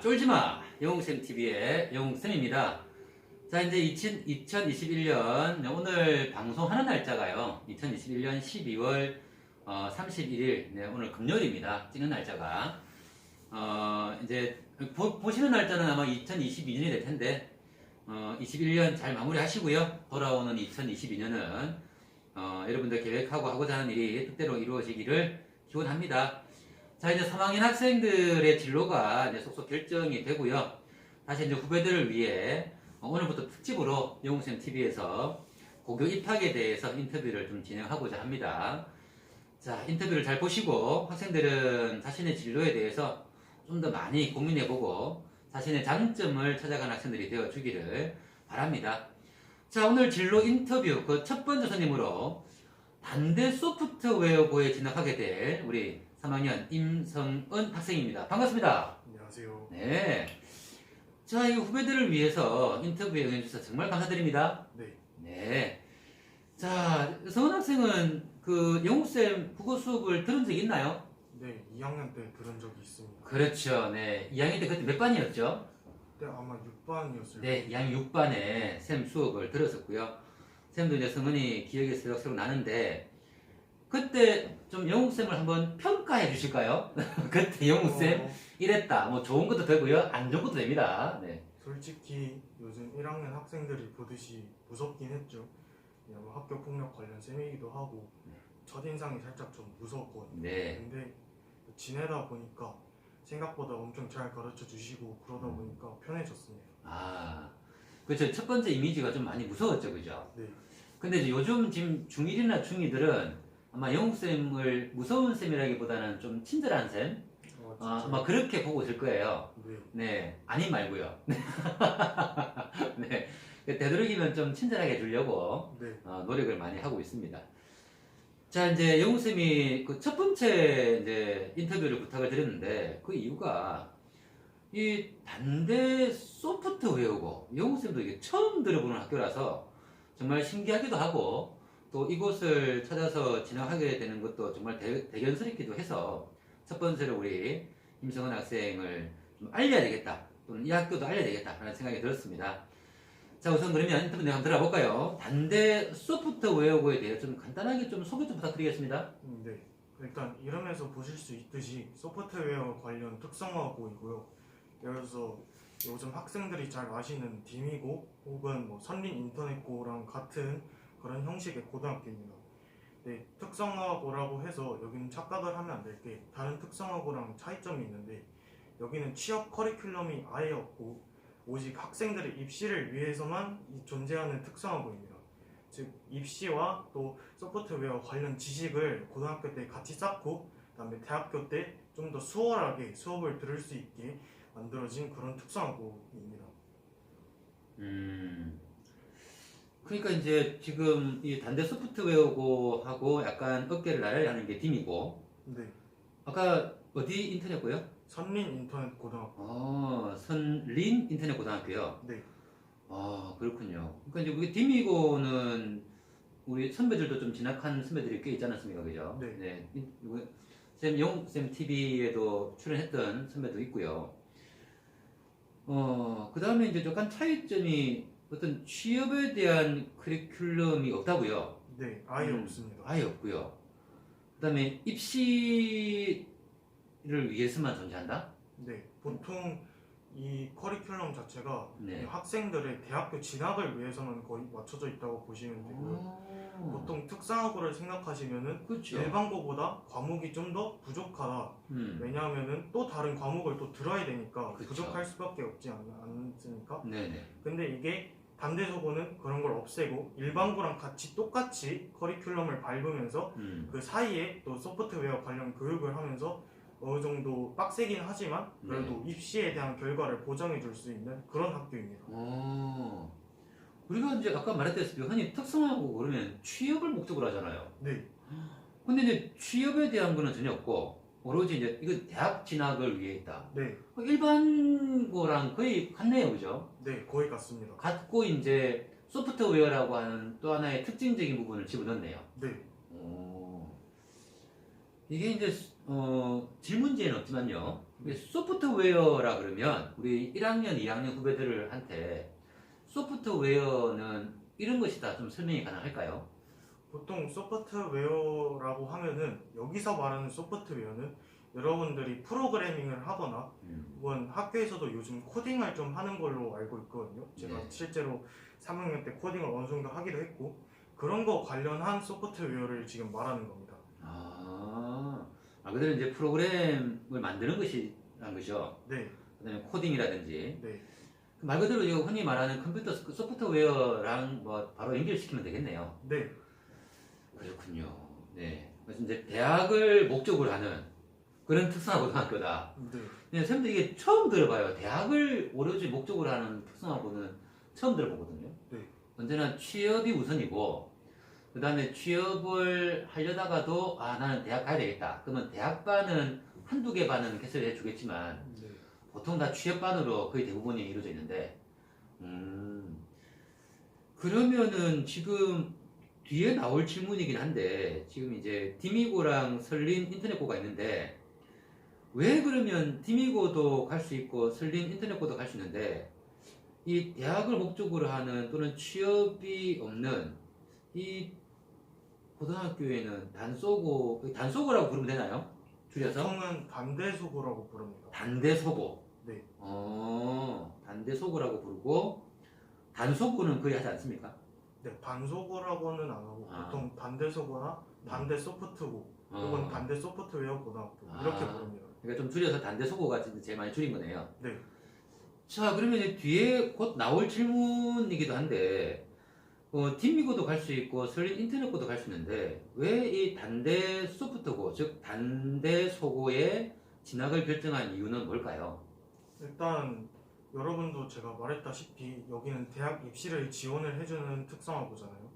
쫄지마 영웅쌤TV의 영웅쌤입니다. 자, 이제 2021년 오늘 방송하는 날짜가요, 2021년 12월 31일, 네, 오늘 금요일입니다. 찍는 날짜가 이제 보시는 날짜는 아마 2022년이 될 텐데 21년 잘 마무리 하시고요. 돌아오는 2022년은 여러분들 계획하고 하고자 하는 일이 뜻대로 이루어지기를 기원합니다. 자, 이제 3학년 학생들의 진로가 이제 속속 결정이 되고요. 다시 이제 후배들을 위해 오늘부터 특집으로 영웅쌤TV에서 고교 입학에 대해서 인터뷰를 좀 진행하고자 합니다. 자, 인터뷰를 잘 보시고 학생들은 자신의 진로에 대해서 좀 더 많이 고민해보고 자신의 장점을 찾아가는 학생들이 되어주기를 바랍니다. 자, 오늘 진로 인터뷰 그 첫 번째 손님으로 단대 소프트웨어고에 진학하게 될 우리 3학년 임성은 학생입니다. 반갑습니다. 안녕하세요. 네. 자, 이 후배들을 위해서 인터뷰에 응해주셔서 정말 감사드립니다. 네. 네. 자, 성은 학생은 그 영웅쌤 국어 수업을 들은 적 있나요? 네, 2학년 때 들은 적이 있습니다. 그렇죠. 네. 2학년 때 그때 몇 반이었죠? 그때 아마 6반이었을 네, 2학년 6반에 쌤 수업을 들었었고요. 쌤도 이제 성은이 기억이 새록새록 나는데 그때 좀 영웅쌤을 한번 평가해 주실까요? 그때 영웅쌤 이랬다. 뭐 좋은 것도 되고요. 안 좋은 것도 됩니다. 네. 솔직히 요즘 1학년 학생들이 보듯이 무섭긴 했죠. 왜냐면 학교 폭력 관련 쌤이기도 하고 첫인상이 살짝 좀 무서웠거든요. 네. 근데 지내다 보니까 생각보다 엄청 잘 가르쳐 주시고 그러다 보니까 편해졌습니다. 아, 그렇죠. 첫 번째 이미지가 좀 많이 무서웠죠, 그죠? 네. 근데 이제 요즘 지금 중1이나 중2들은 아마 영웅쌤을 무서운 쌤이라기보다는 좀 친절한 쌤? 아마 그렇게 보고 있을 거예요. 네. 네, 아님 말고요. 네, 되도록이면 좀 친절하게 해주려고 네. 노력을 많이 하고 있습니다. 자, 이제 영웅쌤이 그 첫 번째 이제 인터뷰를 부탁을 드렸는데 그 이유가 이 단대 소프트웨어고 영웅쌤도 이게 처음 들어보는 학교라서 정말 신기하기도 하고 또 이곳을 찾아서 진학하게 되는 것도 정말 대견스럽기도 해서 첫 번째로 우리 임성은 학생을 좀 알려야 되겠다, 또는 이 학교도 알려야 되겠다 라는 생각이 들었습니다. 자, 우선 그러면 인터뷰 내용 한번 들어볼까요? 단대 소프트웨어고에 대해 좀 간단하게 좀 소개 좀 부탁드리겠습니다. 네. 일단 이름에서 보실 수 있듯이 소프트웨어 관련 특성화고이고요. 예를 들어서 요즘 학생들이 잘 아시는 디미고 혹은 뭐 선린인터넷고랑 같은 그런 형식의 고등학교입니다. 네, 특성화고라고 해서 여기는 착각을 하면 안 될 게 다른 특성화고랑 차이점이 있는데 여기는 취업 커리큘럼이 아예 없고 오직 학생들의 입시를 위해서만 존재하는 특성화고입니다. 즉 입시와 또 소프트웨어 관련 지식을 고등학교 때 같이 쌓고 그다음에 대학교 때 좀 더 수월하게 수업을 들을 수 있게 만들어진 그런 특성화고입니다. 그러니까 이제 지금 이 단대 소프트웨어고하고 약간 어깨를 나란히 하는 게 딤이고, 네. 아까 어디 인터넷고요? 선린인터넷고등학교. 선린 인터넷 고등학교요. 네. 그렇군요. 그러니까 이제 우리 딤이고는 우리 선배들도 좀 진학한 선배들이 꽤 있지 않았습니까, 그죠? 네. 쌤 영웅쌤 TV에도 출연했던 선배도 있고요. 그 다음에 이제 약간 차이점이 어떤 취업에 대한 커리큘럼이 없다고요? 네, 아예 없습니다. 아예 없고요. 그 다음에 입시를 위해서만 존재한다? 네, 보통 이 커리큘럼 자체가 네. 이 학생들의 대학교 진학을 위해서만 거의 맞춰져 있다고 보시면 되고요. 보통 특성화고를 생각하시면은 그렇죠. 일반고보다 과목이 좀 더 부족하다. 왜냐하면은 또 다른 과목을 또 들어야 되니까 그쵸. 부족할 수밖에 없지 않습니까? 네네. 근데 이게 단대소고는 그런 걸 없애고 일반고랑 같이 똑같이 커리큘럼을 밟으면서 그 사이에 또 소프트웨어 관련 교육을 하면서 어느 정도 빡세긴 하지만 그래도 입시에 대한 결과를 보장해 줄 수 있는 그런 학교입니다. 우리가 이제 아까 말했다시피 흔히 특성화고 그러면 취업을 목적으로 하잖아요. 네. 근데 이제 취업에 대한 거는 전혀 없고 오로지 이제 이거 대학 진학을 위해 있다. 네. 일반고랑 거의 같네요, 그죠? 네, 거의 같습니다. 같고 이제 소프트웨어라고 하는 또 하나의 특징적인 부분을 집어넣네요. 네. 이게 이제 질문지에는 없지만요. 이게 소프트웨어라 그러면 우리 1학년, 2학년 후배들한테 소프트웨어는 이런 것이다 좀 설명이 가능할까요? 보통 소프트웨어라고 하면은 여기서 말하는 소프트웨어는 여러분들이 프로그래밍을 하거나 혹은 학교에서도 요즘 코딩을 좀 하는 걸로 알고 있거든요. 제가 네. 실제로 3학년 때 코딩을 어느 정도 하기도 했고 그런 거 관련한 소프트웨어를 지금 말하는 겁니다. 그대로 이제 프로그램을 만드는 것이란 거죠. 네, 그다음에 코딩이라든지 네, 말 그대로 이거 흔히 말하는 컴퓨터 소프트웨어랑 뭐 바로 연결시키면 되겠네요. 네, 그렇군요. 네. 그래서 이제 대학을 목적으로 하는 그런 특성화 고등학교다. 네. 네, 선생님들 이게 처음 들어봐요. 대학을 오로지 목적으로 하는 특성화고는 처음 들어보거든요. 네. 언제나 취업이 우선이고, 그 다음에 취업을 하려다가도, 나는 대학 가야 되겠다. 그러면 대학반은 한두 개 반은 개설해 주겠지만, 네. 보통 다 취업반으로 거의 대부분이 이루어져 있는데, 그러면은 지금 뒤에 나올 질문이긴 한데, 지금 이제 디미고랑 설린 인터넷고가 있는데, 왜 그러면 디미고도 갈 수 있고 설린 인터넷고도 갈 수 있는데 이 대학을 목적으로 하는 또는 취업이 없는 이 고등학교에는 단소고라고 부르면 되나요? 줄여서? 보통은 단대소고라고 부릅니다. 단대소고. 네. 단대소고라고 부르고 단소고는 거의 하지 않습니까? 네, 단소고라고는 안 하고 아. 보통 단대소고나 단대 소프트고 혹은 단대 소프트웨어 고등학교 이렇게 부릅니다. 그러니까 좀 줄여서 단대소고가 제일 많이 줄인 거네요. 네. 자, 그러면 이제 뒤에 곧 나올 질문이기도 한데, 디미고도 갈 수 있고, 설린 인터넷고도 갈 수 있는데, 왜 이 단대 소프트고, 즉, 단대 소고에 진학을 결정한 이유는 뭘까요? 일단 여러분도 제가 말했다시피 여기는 대학 입시를 지원을 해주는 특성화고잖아요.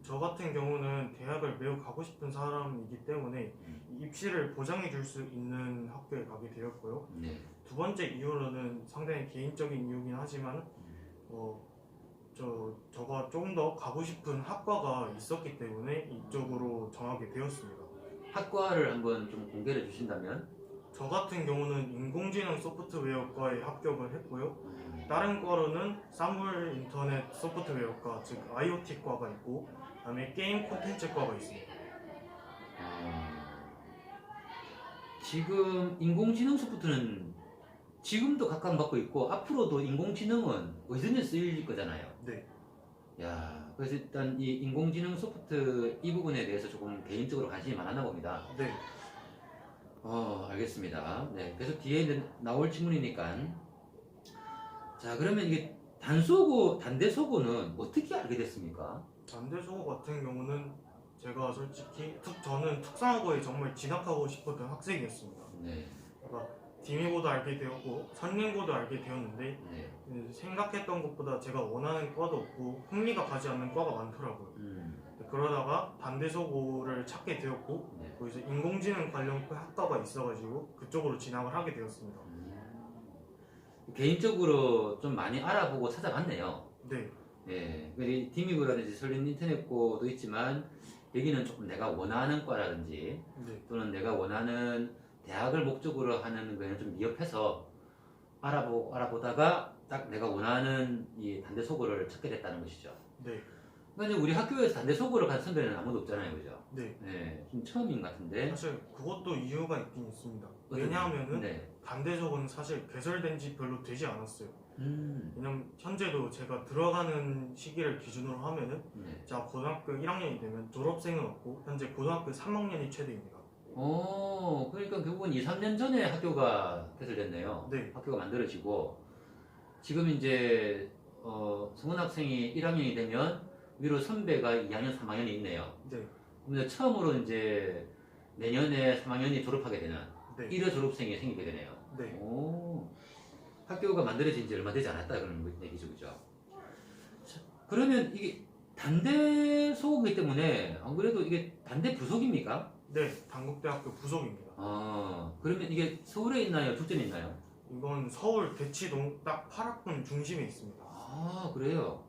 저 같은 경우는 대학을 매우 가고 싶은 사람이기 때문에 입시를 보장해 줄 수 있는 학교에 가게 되었고요. 네. 두 번째 이유로는 상당히 개인적인 이유긴 하지만 저가 조금 더 가고 싶은 학과가 있었기 때문에 이쪽으로 정하게 되었습니다. 학과를 한번 좀 공개해 주신다면? 저 같은 경우는 인공지능 소프트웨어과에 합격을 했고요. 다른 과로는 사물 인터넷 소프트웨어과, 즉 IoT과가 있고 그다음에 게임 콘텐츠과가 있습니다. 지금 인공지능 소프트는 지금도 각광받고 있고, 앞으로도 인공지능은 어디든지 쓰일 거잖아요. 네, 야, 그래서 일단 이 인공지능 소프트 이 부분에 대해서 조금 개인적으로 관심이 많았나 봅니다. 네. 알겠습니다. 네, 그래서 뒤에 이제 나올 질문이니까. 자, 그러면 이게 단대소고는 어떻게 알게 됐습니까? 단대소고 같은 경우는 제가 솔직히 저는 특성화고에 정말 진학하고 싶었던 학생이었습니다. 네, 그러니까 디미고도 알게 되었고 선림고도 알게 되었는데 네. 생각했던 것보다 제가 원하는 과도 없고 흥미가 가지 않는 과가 많더라고요. 그러다가 단대소고를 찾게 되었고 네. 거기서 인공지능 관련 학과가 있어가지고 그쪽으로 진학을 하게 되었습니다. 개인적으로 좀 많이 알아보고 찾아봤네요. 네, 네, 디미고라든지 설린 인터넷고도 있지만 여기는 조금 내가 원하는 과라든지 네, 또는 내가 원하는 대학을 목적으로 하는 거에는 좀 미흡해서 알아보다가 딱 내가 원하는 이 단대소고를 찾게 됐다는 것이죠. 네, 그러니까 이제 우리 학교에서 단대소고를 간 선배는 아무도 없잖아요, 그죠? 네. 네, 좀 처음인 것 같은데. 사실 그것도 이유가 있긴 있습니다. 어떤- 왜냐하면은 네. 단대소고는 사실 개설된 지 별로 되지 않았어요. 음, 왜냐면 현재도 제가 들어가는 시기를 기준으로 하면은 네. 제가 고등학교 1학년이 되면 졸업생은 없고 현재 고등학교 3학년이 최대입니다. 그러니까 결국은 2, 3년 전에 학교가 개설됐네요. 네, 학교가 만들어지고 지금 이제 성은 학생이 1학년이 되면 위로 선배가 2학년, 3학년이 있네요. 네, 그럼 처음으로 이제 내년에 3학년이 졸업하게 되는 네, 1호 졸업생이 생기게 되네요. 네. 오, 학교가 만들어진 지 얼마 되지 않았다 그런 얘기죠, 그죠? 자, 그러면 이게 단대 소고기 때문에 안 그래도 이게 단대 부속입니까? 네, 단국대학교 부속입니다. 그러면 이게 서울에 있나요? 축전에 있나요? 이건 서울 대치동 딱 8학군 중심에 있습니다. 그래요.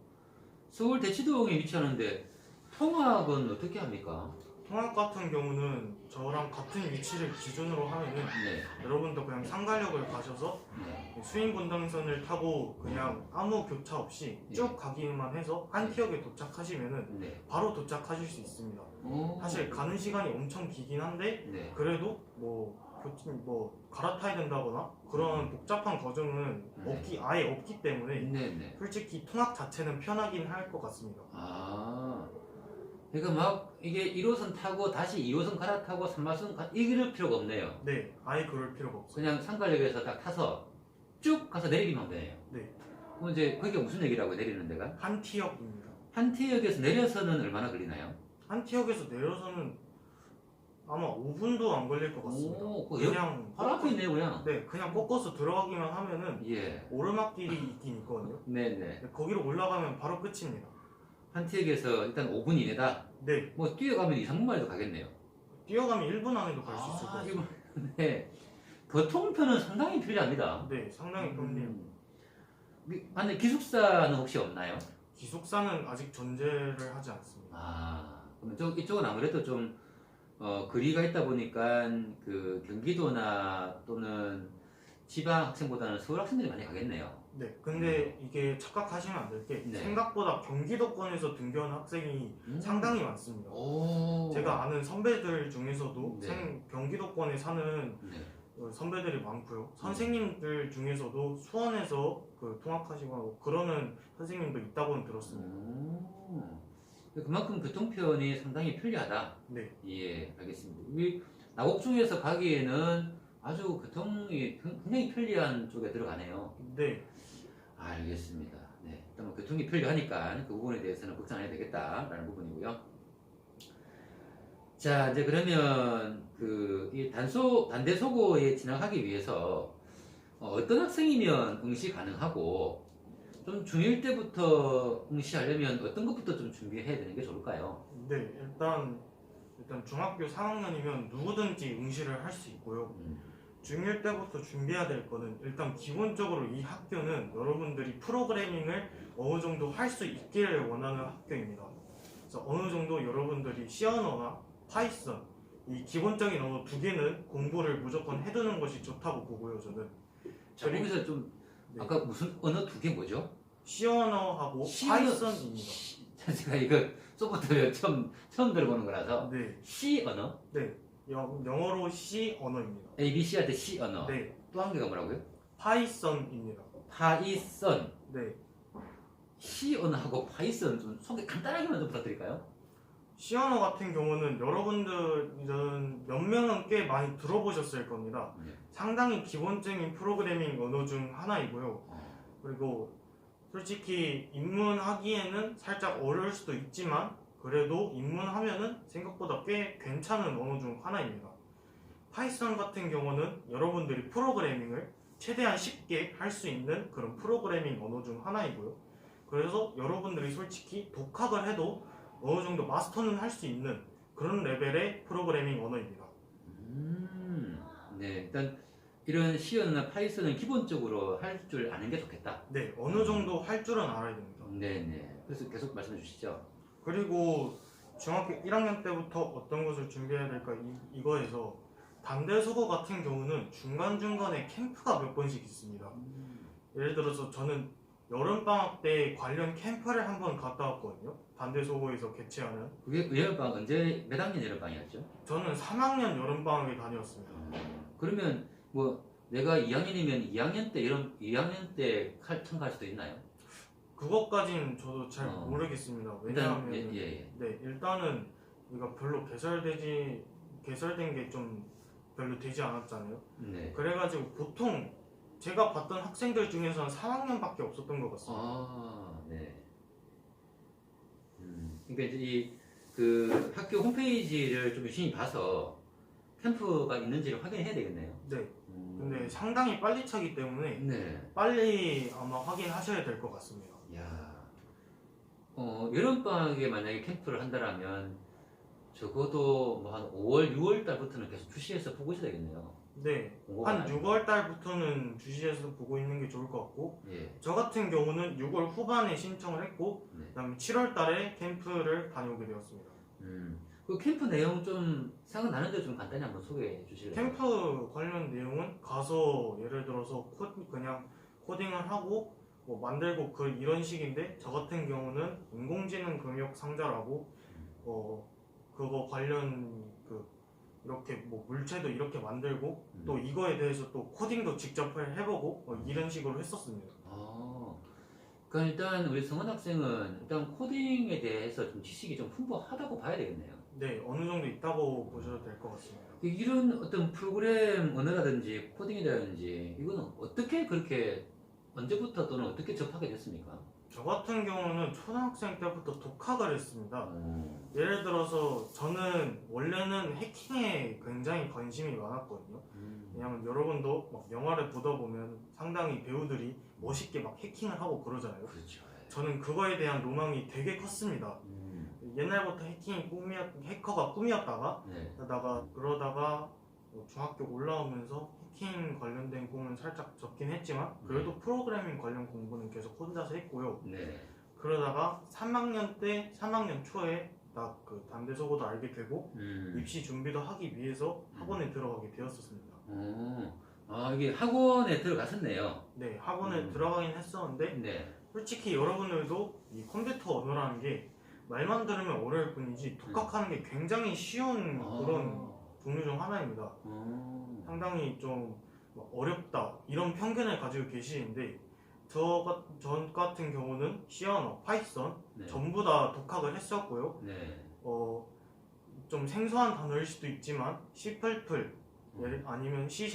서울 대치동에 위치하는데 통학은 어떻게 합니까? 통학 같은 경우는 저랑 같은 위치를 기준으로 하면은 네. 여러분도 그냥 상가역을 가셔서 네. 수인분당선을 타고 그냥 아무 교차 없이 네. 쭉 가기만 해서 한 티역에 도착하시면은 네. 바로 도착하실 수 있습니다. 오. 사실 가는 시간이 엄청 길긴 한데 네. 그래도 뭐 갈아타야 된다거나 그런 복잡한 과정은 네. 아예 없기 때문에 네네. 솔직히 통학 자체는 편하긴 할 것 같습니다. 아. 그러니까 막 이게 1호선 타고 다시 2호선 갈아타고 3호선 이럴 필요가 없네요. 네, 아예 그럴 필요가 없어요. 그냥 상가역에서 딱 타서 쭉 가서 내리기만 하면 되네요. 네, 그럼 이제 그게 무슨 얘기라고 내리는 데가? 한 티역입니다. 한티역에서 내려서는 얼마나 걸리나요? 한 티역에서 내려서는 아마 5분도 안 걸릴 것 같습니다. 오, 그냥 바로 앞에 있네요, 그냥. 네, 그냥 꺾어서 들어가기만 하면은 예. 오르막길이 있긴 있거든요. 네네. 네, 거기로 올라가면 바로 끝입니다. 한티역에서 일단 5분 이내다. 네, 뭐 뛰어가면 2, 3분 만에도 가겠네요. 뛰어가면 1분 안에도 갈 수 있을 것 같아요. 네. 교통편은 상당히 편리합니다. 네, 상당히 편리해요. 안에 기숙사는 혹시 없나요? 기숙사는 아직 존재를 하지 않습니다. 아, 그러면 이쪽은 아무래도 좀 거리가 있다 보니까 그 경기도나 또는 지방 학생보다는 서울 학생들이 많이 가겠네요. 네, 근데 이게 착각하시면 안 될 게 네. 생각보다 경기도권에서 등교한 학생이 상당히 많습니다. 오. 제가 아는 선배들 중에서도 네. 경기도권에 사는 네. 선배들이 많고요. 선생님들 중에서도 수원에서 통학하시고 그러는 선생님도 있다고는 들었습니다. 그만큼 교통편이 상당히 편리하다. 네, 예, 알겠습니다. 우리 나곡 중에서 가기에는 아주 교통이 굉장히 편리한 쪽에 들어가네요. 네, 알겠습니다. 네, 일단 뭐 교통이 편리하니까 그 부분에 대해서는 걱정 안 해도 되겠다라는 부분이고요. 자, 이제 그러면 이 단대 소고에 진학하기 위해서 어떤 학생이면 응시 가능하고 좀 중1 때부터 응시하려면 어떤 것부터 좀 준비해야 되는 게 좋을까요? 네. 일단 중학교 4학년이면 누구든지 응시를 할 수 있고요. 중1 때부터 준비해야 될 거는 일단 기본적으로 이 학교는 여러분들이 프로그래밍을 어느 정도 할 수 있기를 원하는 학교입니다. 그래서 어느 정도 여러분들이 C 언어나 파이썬 이 기본적인 언어 두 개는 공부를 무조건 해두는 것이 좋다고 보고요, 저는. 자, 거기서 좀 네. 아까 무슨 언어 두 개 뭐죠? C 언어하고 C 파이썬입니다. 제가 이거 소프트웨어 처음 들어보는 거라서 네, C 언어? 네. 영어로 C 언어입니다. A, B, C한테 C 언어. 네, 또 한 개가 뭐라고요? 파이썬입니다. 파이썬. 네, C 언어하고 파이썬 좀 소개 간단하게만 좀 부탁드릴까요? C 언어 같은 경우는 여러분들은 몇 명은 꽤 많이 들어보셨을 겁니다. 네. 상당히 기본적인 프로그래밍 언어 중 하나이고요. 그리고 솔직히 입문하기에는 살짝 어려울 수도 있지만 그래도 입문하면은 생각보다 꽤 괜찮은 언어 중 하나입니다. 파이썬 같은 경우는 여러분들이 프로그래밍을 최대한 쉽게 할 수 있는 그런 프로그래밍 언어 중 하나이고요. 그래서 여러분들이 솔직히 독학을 해도 어느 정도 마스터는 할 수 있는 그런 레벨의 프로그래밍 언어입니다. 네, 일단 이런 C 언어나 파이썬은 기본적으로 할 줄 아는 게 좋겠다. 네, 어느 정도 할 줄은 알아야 됩니다. 네네. 그래서 계속 말씀해 주시죠. 그리고 중학교 1학년 때부터 어떤 것을 준비해야 될까 이거에서 단대수고 같은 경우는 중간중간에 캠프가 몇 번씩 있습니다. 예를 들어서 저는 여름방학 때 관련 캠프를 한번 갔다 왔거든요. 단대수고에서 개최하는. 그게 여름방학 몇 학년 여름방학이었죠? 저는 3학년 여름방학에 다녔습니다. 그러면 뭐 내가 2학년이면 2학년 때 참가할 수도 있나요? 그것까지는 저도 잘 모르겠습니다. 왜냐하면 예. 네, 일단은 이거 별로 개설된 게 좀 별로 되지 않았잖아요. 네. 그래가지고 보통 제가 봤던 학생들 중에서는 3학년밖에 없었던 것 같습니다. 아, 네. 그러니까 이제 그 학교 홈페이지를 좀 유심히 봐서 캠프가 있는지를 확인해야 되겠네요. 네. 근데 상당히 빨리 차기 때문에 네. 빨리 아마 확인하셔야 될 것 같습니다. 야, 여름방학에 만약에 캠프를 한다라면 적어도 뭐 한 5월, 6월 달부터는 계속 주시해서 보고 있어야 되겠네요. 네. 공고가 한 나요. 6월 달부터는 주시해서 보고 있는 게 좋을 것 같고 예. 저 같은 경우는 6월 후반에 신청을 했고 네. 그다음에 7월 달에 캠프를 다녀오게 되었습니다. 그 캠프 내용 좀 생각나는데 좀 간단히 한번 소개해 주실래요? 캠프 관련 내용은 가서 예를 들어서 그냥 코딩을 하고 뭐 만들고 이런 식인데, 저 같은 경우는 인공지능 금융 상자라고 그거 관련 이렇게 뭐 물체도 이렇게 만들고 또 이거에 대해서 또 코딩도 직접 해보고 이런 식으로 했었습니다. 그럼 일단 우리 성원 학생은 일단 코딩에 대해서 좀 지식이 좀 풍부하다고 봐야 되겠네요. 네, 어느 정도 있다고 보셔도 될 것 같습니다. 이런 어떤 프로그램 언어라든지 코딩이라든지 이거는 어떻게 그렇게 언제부터 또는 어떻게 접하게 됐습니까? 저 같은 경우는 초등학생 때부터 독학을 했습니다. 예를 들어서 저는 원래는 해킹에 굉장히 관심이 많았거든요. 왜냐면 여러분도 막 영화를 보다 보면 상당히 배우들이 멋있게 막 해킹을 하고 그러잖아요. 그렇죠. 저는 그거에 대한 로망이 되게 컸습니다. 옛날부터 해커가 꿈이었다가 네. 그러다가 중학교 올라오면서 해킹 관련된 꿈은 살짝 접긴 했지만 그래도 프로그래밍 관련 공부는 계속 혼자서 했고요. 네. 그러다가 3학년 초에 딱 그 단대서고도 알게 되고 입시 준비도 하기 위해서 학원에 들어가게 되었었습니다. 이게 학원에 들어갔었네요. 네, 학원에 들어가긴 했었는데 네. 솔직히 여러분들도 이 컴퓨터 언어라는 게 말만 들으면 어려울 뿐이지 독학하는 게 굉장히 쉬운 그런 종류 중 하나입니다. 상당히 좀 어렵다 이런 편견을 가지고 계시는데 저 같은 경우는 C 언어, 파이썬 네. 전부 다 독학을 했었고요. 네. 좀 생소한 단어일 수도 있지만 C++, 아니면 C#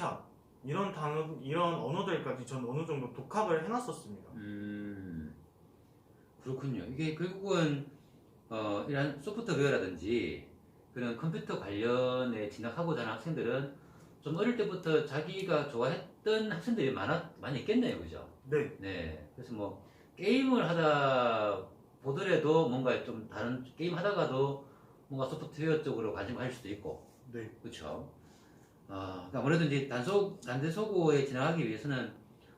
이런 언어들까지 전 어느 정도 독학을 해놨었습니다. 그렇군요. 이게 결국은 이런 소프트웨어라든지 그런 컴퓨터 관련에 진학하고자 하는 학생들은 좀 어릴 때부터 자기가 좋아했던 학생들이 많이 있겠네요, 그죠? 네. 네. 그래서 뭐 게임을 하다 보더라도 뭔가 좀 다른 게임 하다가도 뭔가 소프트웨어 쪽으로 관심 가질 수도 있고, 네. 그렇죠. 아무래도 이제 단대소고에 진학하기 위해서는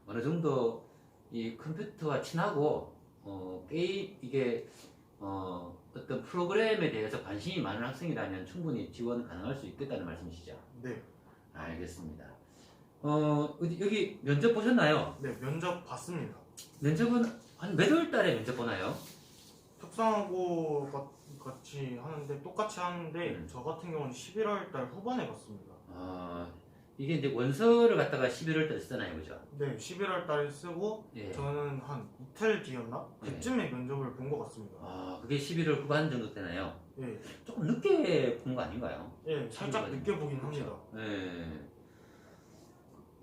어느 정도 이 컴퓨터와 친하고 게임 이게 어떤 프로그램에 대해서 관심이 많은 학생이라면 충분히 지원 가능할 수 있겠다는 말씀이시죠? 네. 알겠습니다. 여기 면접 보셨나요? 네, 면접 봤습니다. 면접은 한 몇 월 달에 면접 보나요? 특성하고 같이 하는데 똑같이 하는데 저 같은 경우는 11월 달 후반에 봤습니다. 이게 이제 원서를 갖다가 11월 달에 쓰잖아요, 그죠? 네, 11월 달에 쓰고 예. 저는 한 이틀 뒤였나? 그쯤에 면접을 본 것 같습니다. 그게 11월 후반 정도 되나요? 예, 조금 늦게 본 거 아닌가요? 예, 살짝 늦게 보긴 합니다. 예.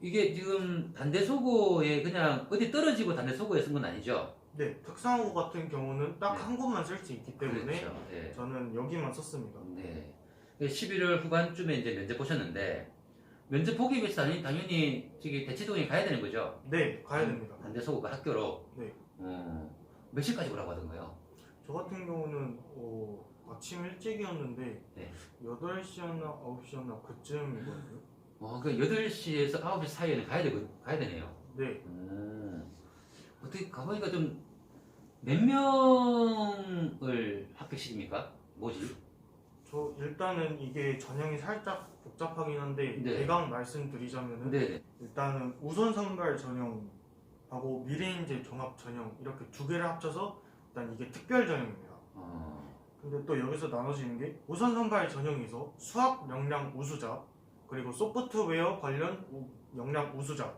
이게 지금 단대소고에 그냥 어디 떨어지고 단대소고에 쓴 건 아니죠? 네, 특성화고 같은 경우는 딱 네. 한 곳만 쓸 수 있기 때문에 그렇죠. 네. 저는 여기만 썼습니다. 네. 11월 후반쯤에 이제 면접 보셨는데 면접 보기 위해서 당연히 저기 대치동에 가야 되는 거죠? 네, 가야 됩니다. 단대소고가 학교로. 네. 몇 시까지 오라고 하던가요? 저 같은 경우는 아침 일찍이었는데 네. 8시였나 9시였나 그쯤이거든요. 그러니까 8시에서 9시 사이에는 가야 되네요. 네, 어떻게 가보니까 좀 몇 명을 합격시킵니까? 뭐지? 저 일단은 이게 전형이 살짝 복잡하긴 한데 네. 대강 말씀드리자면은 네네. 일단은 우선 선발 전형하고 미래인재 종합 전형 이렇게 두 개를 합쳐서 일단 이게 특별 전형입니다. 근데 또 여기서 나눠지는 게 우선 선발 전형에서 수학 역량 우수자 그리고 소프트웨어 관련 역량 우수자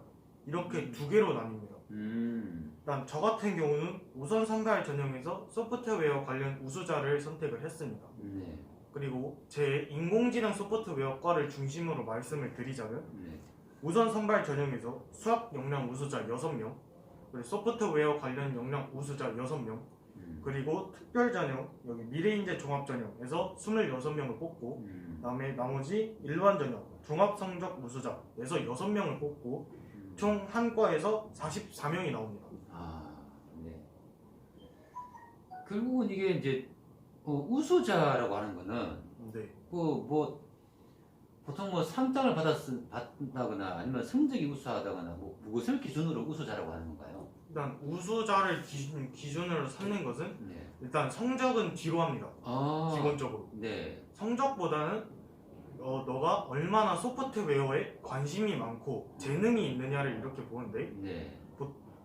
이렇게 두 개로 나뉩니다. 일단 저 같은 경우는 우선 선발 전형에서 소프트웨어 관련 우수자를 선택을 했습니다. 네. 그리고 제 인공지능 소프트웨어과를 중심으로 말씀을 드리자면 네. 우선 선발 전형에서 수학 역량 우수자 6명 그리고 소프트웨어 관련 역량 우수자 6명 그리고 특별 전형 여기 미래인재 종합 전형에서 26명을 뽑고 그다음에 나머지 일반 전형 종합 성적 우수자에서 6명을 뽑고 총 한 과에서 44명이 나옵니다. 네. 결국은 이게 이제 우수자라고 하는 거는 네. 뭐 보통 뭐 상장을 받는다거나 아니면 성적이 우수하다거나 뭐 무엇을 기준으로 우수자라고 하는 건가요? 일단 우수자를 기준으로 삼는 것은 네. 일단 성적은 뒤로 합니다. 아, 기본적으로 네. 성적보다는 너가 얼마나 소프트웨어에 관심이 많고 재능이 있느냐를 이렇게 보는데 네.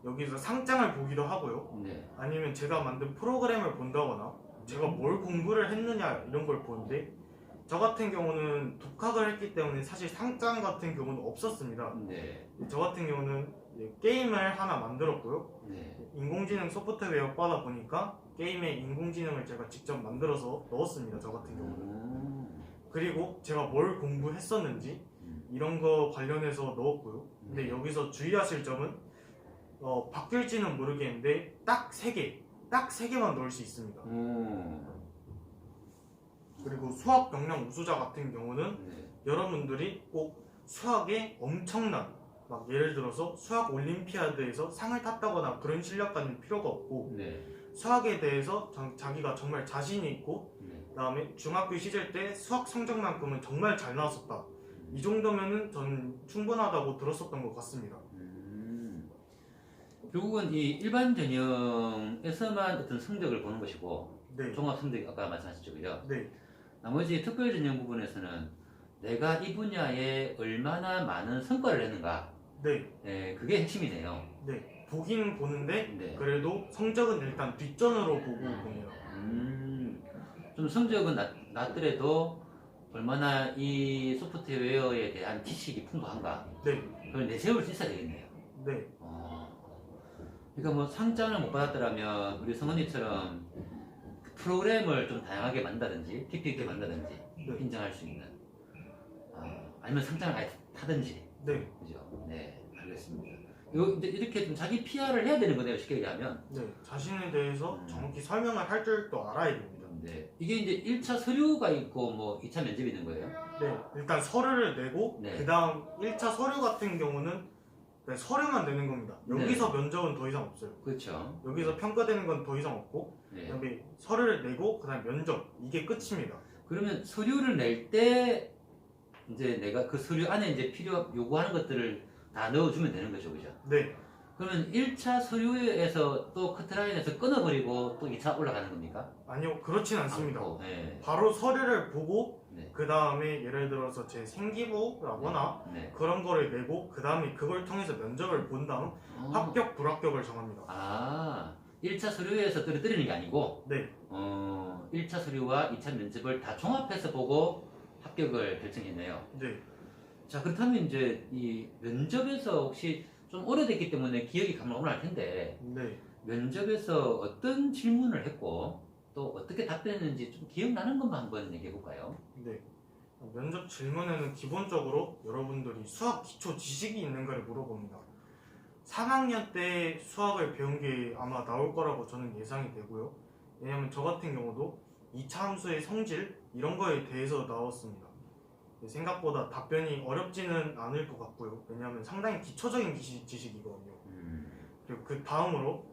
여기서 상장을 보기도 하고요. 네. 아니면 제가 만든 프로그램을 본다거나 제가 뭘 공부를 했느냐 이런 걸 보는데 저 같은 경우는 독학을 했기 때문에 사실 상장 같은 경우는 없었습니다. 네. 저 같은 경우는 게임을 하나 만들었고요. 네. 인공지능 소프트웨어 과다 보니까 게임에 인공지능을 제가 직접 만들어서 넣었습니다. 저 같은 경우는. 그리고 제가 뭘 공부했었는지 이런 거 관련해서 넣었고요. 근데 네. 여기서 주의하실 점은 바뀔지는 모르겠는데 딱 3개만 넣을 수 있습니다. 그리고 수학 역량 우수자 같은 경우는 네. 여러분들이 꼭 수학에 엄청난 막 예를 들어서 수학 올림피아드에서 상을 탔다거나 그런 실력까지는 필요가 없고 네. 수학에 대해서 자기가 정말 자신이 있고 네. 그다음에 중학교 시절 때 수학 성적만큼은 정말 잘 나왔었다. 이 정도면은 저는 충분하다고 들었었던 것 같습니다. 결국은 이 일반 전형에서만 어떤 성적을 보는 것이고 네. 종합 성적 아까 말씀하셨죠, 그죠? 네. 나머지 특별 전형 부분에서는 내가 이 분야에 얼마나 많은 성과를 냈는가, 네. 네, 그게 핵심이네요. 네. 보기는 보는데 네. 그래도 성적은 일단 뒷전으로 보고 봅니다. 좀 성적은 낮더라도 얼마나 이 소프트웨어에 대한 지식이 풍부한가, 네. 그걸 내세울 수 있어야 되겠네요. 네. 그러니까 뭐 상장을 못 받았더라면 우리 성은이처럼 그 프로그램을 좀 다양하게 만든다든지 깊이 있게 만든다든지 네. 인정할 수 있는, 아니면 상장을 아예 타든지. 네. 그죠? 네, 알겠습니다. 이제 이렇게 좀 자기 PR을 해야 되는 거네요, 쉽게 얘기하면. 네. 자신에 대해서 정확히 설명을 할 줄도 알아야 됩니다. 네. 이게 이제 1차 서류가 있고 뭐 2차 면접이 있는 거예요? 네. 일단 서류를 내고 네. 그 다음 1차 서류 같은 경우는 네, 서류만 내는 겁니다. 여기서 면접은 더 이상 없어요. 그렇죠. 여기서 평가되는 건 더 이상 없고 네. 그다음에 서류를 내고 그다음 면접 이게 끝입니다. 그러면 서류를 낼 때 이제 내가 그 서류 안에 이제 요구하는 것들을 다 넣어주면 되는 거죠, 그죠? 네. 그러면 1차 서류에서 또 커트라인에서 끊어버리고 또 2차 올라가는 겁니까? 아니요, 그렇진 않습니다. 않고, 네. 바로 서류를 보고 네. 그 다음에 예를 들어서 제 생기부라거나 네. 그런 거를 내고 그 다음에 그걸 통해서 면접을 본 다음 합격 불합격을 정합니다. 아, 1차 서류에서 떨어뜨리는 게 아니고 네. 1차 서류와 2차 면접을 다 종합해서 보고 합격을 결정했네요. 네. 자, 그렇다면 이제 이 면접에서 혹시 좀 오래됐기 때문에 기억이 가물가물할 텐데 네. 면접에서 어떤 질문을 했고 또 어떻게 답변했는지 좀 기억나는 것만 한번 얘기해 볼까요? 네. 면접 질문에는 기본적으로 여러분들이 수학 기초 지식이 있는가를 물어봅니다. 3학년 때 수학을 배운 게 아마 나올 거라고 저는 예상이 되고요. 왜냐면 저 같은 경우도 2차 함수의 성질 이런 거에 대해서 나왔습니다. 생각보다 답변이 어렵지는 않을 것 같고요. 왜냐하면 상당히 기초적인 지식이거든요. 그리고 그 다음으로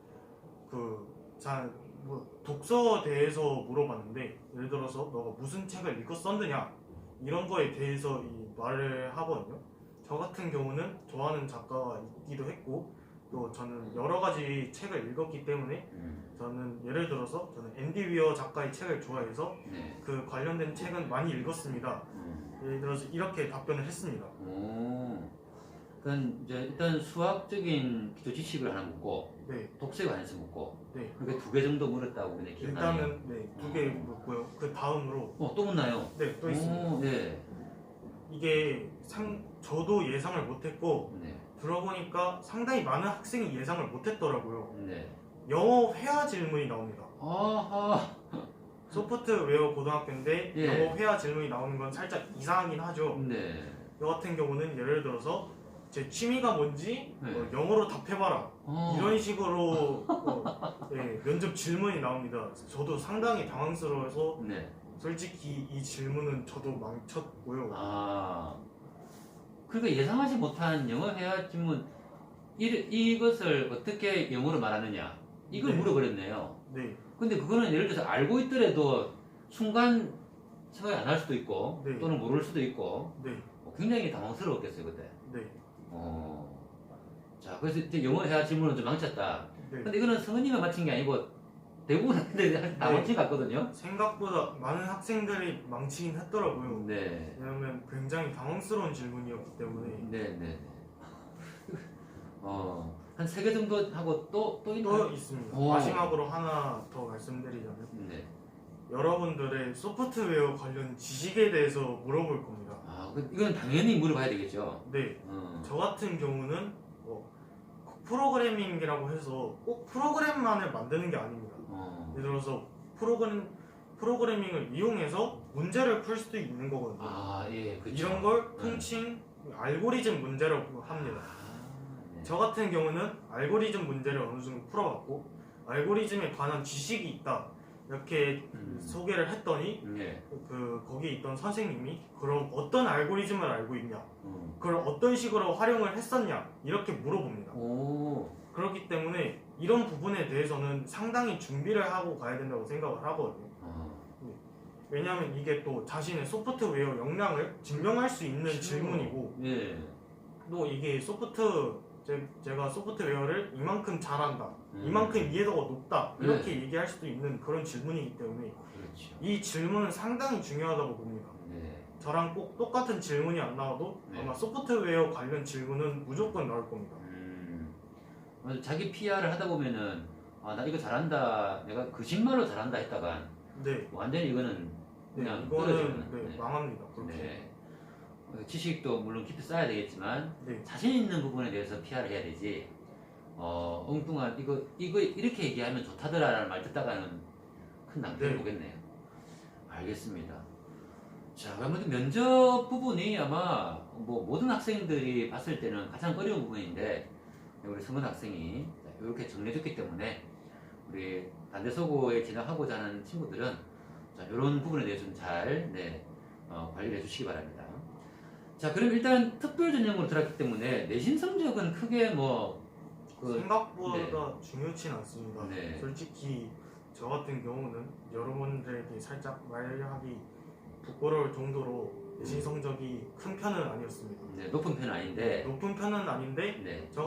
독서에 대해서 물어봤는데 예를 들어서 너가 무슨 책을 읽었었느냐 이런 거에 대해서 말을 하거든요. 저 같은 경우는 좋아하는 작가가 있기도 했고 또 저는 여러 가지 책을 읽었기 때문에 저는 예를 들어서 저는 앤디 위어 작가의 책을 좋아해서 네. 그 관련된 책은 많이 읽었습니다. 예를 들어서 이렇게 답변을 했습니다. 그건 이제 일단 수학적인 기초 지식을 하나 묻고 네. 독서에 관해서 묻고 네. 그렇게 2개 정도 물었다고 그냥 기억나네요. 일단은 네, 2개 묻고요. 그 다음으로 또 묻나요? 네, 또 있습니다. 네. 이게 저도 예상을 못했고 네. 들어보니까 상당히 많은 학생이 예상을 못했더라고요. 네. 영어 회화 질문이 나옵니다. 아하. 소프트웨어 고등학교인데 예. 영어 회화 질문이 나오는 건 살짝 이상하긴 하죠. 네. 저 같은 경우는 예를 들어서 제 취미가 뭔지 네. 영어로 답해봐라 어. 이런 식으로 네, 면접 질문이 나옵니다. 저도 상당히 당황스러워서 네. 솔직히 이 질문은 저도 망쳤고요. 그러니까 예상하지 못한 영어 회화 질문 이것을 어떻게 영어로 말하느냐 이걸 네. 물어버렸네요. 네, 근데 그거는 예를 들어서 알고 있더라도 순간 생각이 안 날 수도 있고 네. 또는 모를 수도 있고 네, 굉장히 당황스러웠겠어요 그때. 네. 자, 그래서 이제 영어 회화 질문은 좀 망쳤다. 네. 근데 이거는 성은이만 맞힌 게 아니고 대부분 학생들이 다 네. 맞힌 것 같거든요. 생각보다 많은 학생들이 망치긴 했더라고요. 네. 왜냐면 굉장히 당황스러운 질문이었기 때문에. 네. 한 3개 정도 하고 또 있나요? 또 있습니다. 오. 마지막으로 하나 더 말씀드리자면 네. 여러분들의 소프트웨어 관련 지식에 대해서 물어볼 겁니다. 이건 당연히 물어봐야 되겠죠. 네, 어. 저 같은 경우는 프로그래밍이라고 해서 꼭 프로그램만을 만드는 게 아닙니다. 예를 들어서 프로그래밍을 이용해서 문제를 풀 수도 있는 거거든요. 예, 그렇죠. 이런 걸 통칭 알고리즘 문제라고 합니다. 네. 저 같은 경우는 알고리즘 문제를 어느 정도 풀어봤고 알고리즘에 관한 지식이 있다 이렇게 소개를 했더니 네. 거기에 있던 선생님이 그럼 어떤 알고리즘을 알고 있냐, 그걸 어떤 식으로 활용을 했었냐 이렇게 물어봅니다. 오. 그렇기 때문에 이런 부분에 대해서는 상당히 준비를 하고 가야 된다고 생각을 하거든요. 왜냐하면 이게 또 자신의 소프트웨어 역량을 증명할 수 있는 질문이고 예. 또 이게 제가 소프트웨어를 이만큼 잘한다, 이만큼 이해도가 높다 이렇게 얘기할 수도 있는 그런 질문이기 때문에 그렇죠. 이 질문은 상당히 중요하다고 봅니다. 네. 저랑 꼭 똑같은 질문이 안 나와도 네. 아마 소프트웨어 관련 질문은 무조건 나올 겁니다. 맞아, 자기 PR을 하다 보면은 나 이거 잘한다, 내가 거짓말로 잘한다 했다가 네, 완전히 이거는 그냥 이거는 떨어지는. 망합니다. 그렇게. 네. 지식도 물론 깊이 쌓아야 되겠지만 네. 자신 있는 부분에 대해서 PR을 해야 되지. 엉뚱한 이거 이렇게 얘기하면 좋다더라라는 말 듣다가는 큰 낭패를 네. 보겠네요. 알겠습니다. 자, 그러면 면접 부분이 아마 뭐 모든 학생들이 봤을 때는 가장 어려운 부분인데 우리 성은 학생이 이렇게 정리해줬기 때문에 우리 단대서고에 진학하고자 하는 친구들은 이런 부분에 대해서 좀 잘 관리를 해주시기 바랍니다. 자, 그럼 일단 특별 전형으로 들어갔기 때문에 내신 성적은 크게 생각보다 중요치 않습니다. 네. 솔직히 저 같은 경우는 여러분들에게 살짝 말하기 부끄러울 정도로 내신 성적이 큰 편은 아니었습니다. 네, 높은 편은 아닌데. 높은 편은 아닌데 네. 저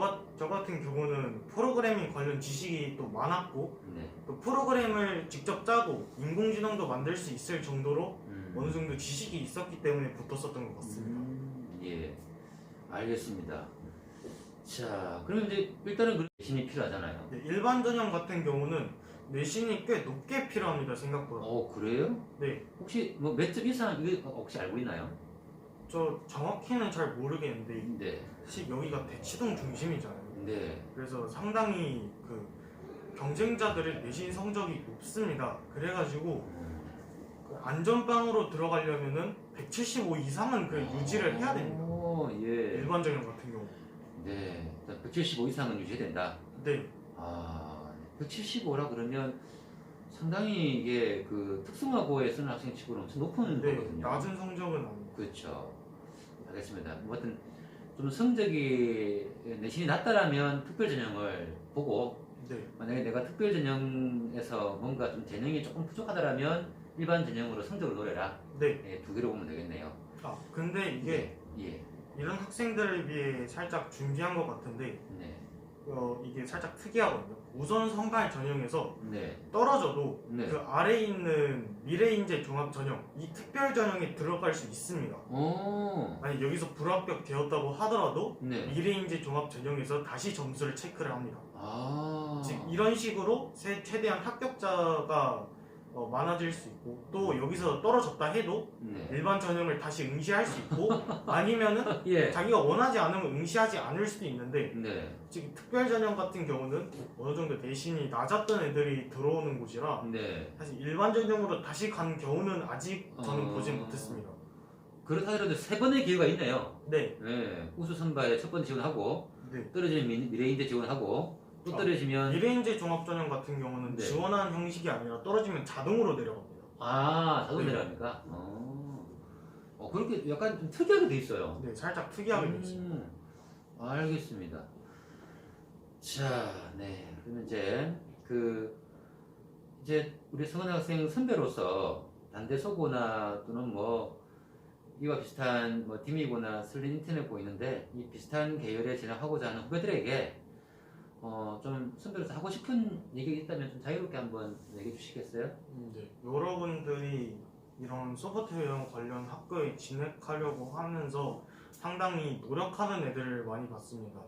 같은 경우는 프로그래밍 관련 지식이 또 많았고 네. 또 프로그램을 직접 짜고 인공지능도 만들 수 있을 정도로 어느 정도 지식이 있었기 때문에 붙었었던 것 같습니다. 예, 알겠습니다. 자, 그러면 이제 일단은 내신이 필요하잖아요. 네, 일반 전형 같은 경우는 내신이 꽤 높게 필요합니다. 생각보다. 그래요? 네, 혹시 뭐 몇 점 이상 이거 혹시 알고 있나요? 저 정확히는 잘 모르겠는데 네. 사실 여기가 대치동 중심이잖아요. 네. 그래서 상당히 그 경쟁자들의 내신 성적이 높습니다. 그래가지고 그 안전빵으로 들어가려면은 175 이상은 그 유지를 해야 됩니다. 예. 일반 전형 같은 경우. 네. 175 이상은 유지해야 된다. 네, 175라 그러면 상당히 이게 그 특성화고에 쓰는 학생 치고는 엄청 높은 네, 거거든요. 낮은 성적은 아닙니다. 그렇죠. 알겠습니다. 뭐 하여튼 좀 성적이 내신이 낮다라면 특별 전형을 보고 네, 만약에 내가 특별 전형에서 뭔가 좀 재능이 조금 부족하다라면 일반 전형으로 성적을 노려라. 네. 예, 두 개로 보면 되겠네요. 근데 이게 예. 이런 학생들을 위해 살짝 준비한 것 같은데 네. 이게 살짝 특이하거든요. 우선 선발 전형에서 네. 떨어져도 네. 그 아래에 있는 미래인재 종합 전형, 이 특별 전형에 들어갈 수 있습니다. 아니 여기서 불합격 되었다고 하더라도 네. 미래인재 종합 전형에서 다시 점수를 체크를 합니다. 아. 즉 이런 식으로 최대한 합격자가 많아질 수 있고 또 여기서 떨어졌다 해도 네. 일반 전형을 다시 응시할 수 있고 아니면은 예. 자기가 원하지 않으면 응시하지 않을 수도 있는데 네. 지금 특별 전형 같은 경우는 어느 정도 내신이 낮았던 애들이 들어오는 곳이라 네. 사실 일반 전형으로 다시 간 경우는 아직 저는 보진 못했습니다. 그렇다 하더라도 세 번의 기회가 있네요. 네, 네. 우수 선발에 첫 번 지원하고 네. 떨어지면 미래인대 지원하고 또 떨어지면 미래인재 종합 전형 같은 경우는 네. 지원하는 형식이 아니라 떨어지면 자동으로 내려갑니다. 자동 네. 내려갑니까? 그렇게 약간 좀 특이하게 돼 있어요. 네, 살짝 특이하게 돼 있습니다. 알겠습니다. 자, 네. 그러면 이제 우리 성은 학생 선배로서 단대 서고나 또는 뭐 이와 비슷한 뭐 디미고나 슬린 인터넷고 있는데 이 비슷한 계열에 진학하고자 하는 후배들에게 좀 선배로서 하고 싶은 얘기가 있다면 좀 자유롭게 한번 얘기해 주시겠어요? 네. 여러분들이 이런 소프트웨어 관련 학교에 진학하려고 하면서 상당히 노력하는 애들을 많이 봤습니다.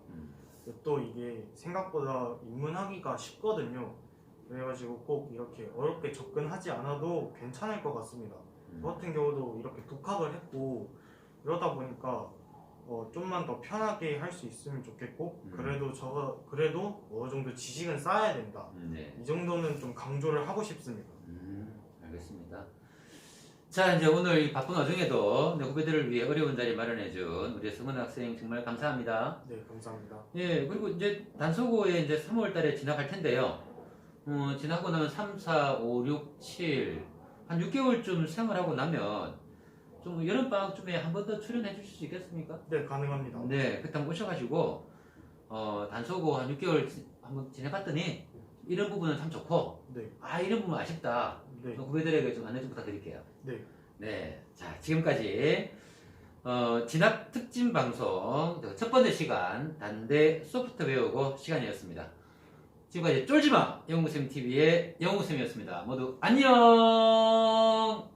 또 이게 생각보다 입문하기가 쉽거든요. 그래가지고 꼭 이렇게 어렵게 접근하지 않아도 괜찮을 것 같습니다. 저 같은 경우도 이렇게 독학을 했고 이러다 보니까 좀만 더 편하게 할 수 있으면 좋겠고 그래도 어느 정도 지식은 쌓아야 된다. 네. 이 정도는 좀 강조를 하고 싶습니다. 알겠습니다. 자, 이제 오늘 이 바쁜 와중에도 후배들을 위해 어려운 자리 마련해준 우리 성은 학생 정말 감사합니다. 네, 감사합니다. 예, 그리고 이제 단소고에 이제 3월 달에 진학할 텐데요. 진학하고 나면 3, 4, 5, 6, 7, 한 6개월쯤 생활하고 나면 좀 여름방학쯤에 한 번 더 출연해 주실 수 있겠습니까? 네, 가능합니다. 네, 그때 한번 오셔가지고, 단소고 한 6개월 한번 지내봤더니, 이런 부분은 참 좋고, 네, 이런 부분 아쉽다. 네, 후배들에게 좀 안내 좀 부탁드릴게요. 네. 네, 자, 지금까지, 진학 특집 방송 첫 번째 시간, 단대 소프트 외우고 시간이었습니다. 지금까지 쫄지마 영웅쌤TV의 영웅쌤이었습니다. 모두 안녕!